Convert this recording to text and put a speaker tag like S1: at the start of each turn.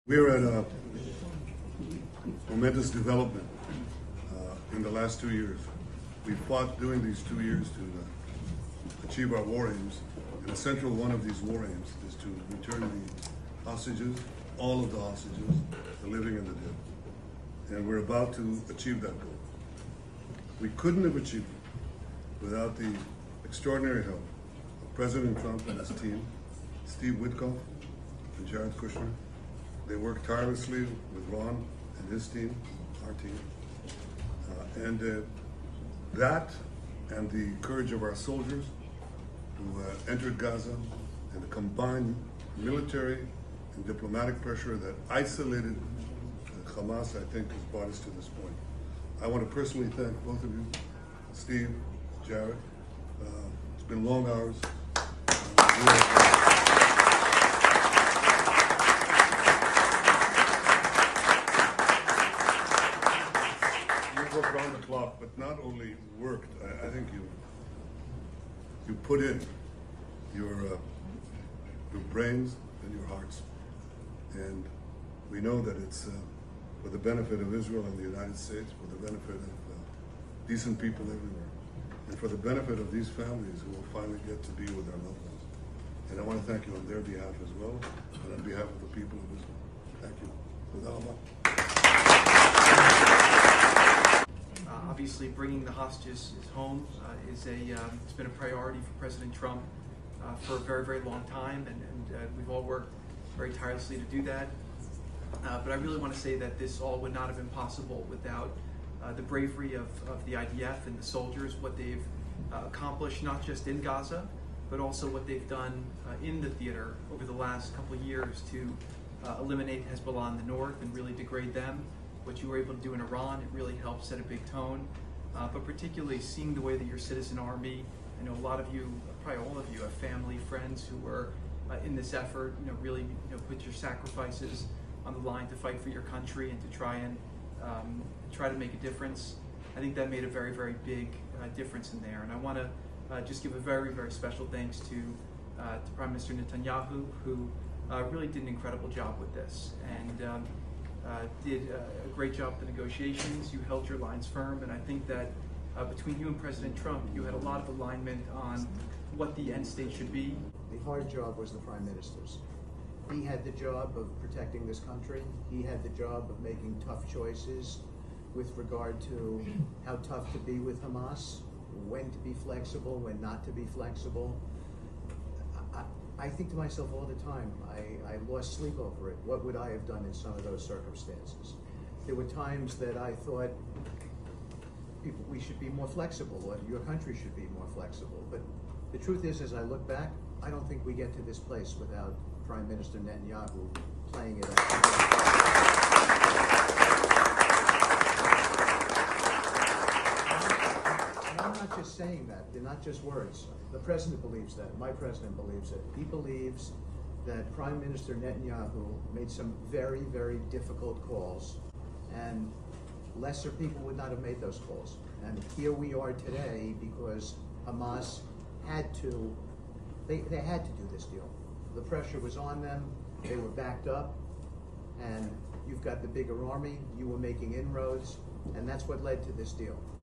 S1: We're at a momentous development in the last 2 years. We fought during these 2 years to achieve our war aims, and a central one of these war aims is to return the hostages, all of the hostages, the living and the dead. And we're about to achieve that goal. We couldn't have achieved it without the extraordinary help of President Trump and his team, Steve Wistkopf and Jared Kouchner. They worked tirelessly with Ron and his team, our team. That and the courage of our soldiers who entered Gaza and the combined military and diplomatic pressure that isolated Hamas, I think, has brought us to this point. I want to personally thank both of you, Steve, Jared. It's been long hours. You worked around the clock, but not only worked, I think you put in your brains and your hearts. And we know that it's for the benefit of Israel and the United States, for the benefit of decent people everywhere, and for the benefit of these families who will finally get to be with their loved ones. And I want to thank you on their behalf as well, and on behalf of the people of Israel. Thank you.
S2: Obviously, bringing the hostages home it's been a priority for President Trump for a very, very long time, and we've all worked very tirelessly to do that. But I really want to say that this all would not have been possible without the bravery of the IDF and the soldiers, what they've accomplished not just in Gaza, but also what they've done in the theater over the last couple of years to eliminate Hezbollah in the north and really degrade them. What you were able to do in Iran, it really helped set a big tone. But particularly seeing the way that your citizen army, I know a lot of you, probably all of you, have family, friends who were in this effort, really put your sacrifices on the line to fight for your country and to try to make a difference. I think that made a very, very big difference in there. And I want to just give a very, very special thanks to Prime Minister Netanyahu, who really did an incredible job with this and did a great job with the negotiations. You held your lines firm, and I think that between you and President Trump, you had a lot of alignment on what the end state should be.
S3: The hard job was the Prime Minister's. He had the job of protecting this country. He had the job of making tough choices with regard to how tough to be with Hamas, when to be flexible, when not to be flexible. I think to myself all the time, I lost sleep over it. What would I have done in some of those circumstances? There were times that I thought we should be more flexible, or your country should be more flexible. But the truth is, as I look back, I don't think we get to this place without Prime Minister Netanyahu playing it out. And I'm not just saying that. They're not just words. The President believes that. My President believes it. He believes that Prime Minister Netanyahu made some very, very difficult calls, and lesser people would not have made those calls. And here we are today because Hamas had to, they had to do this deal. The pressure was on them, they were backed up, and you've got the bigger army, you were making inroads, and that's what led to this deal.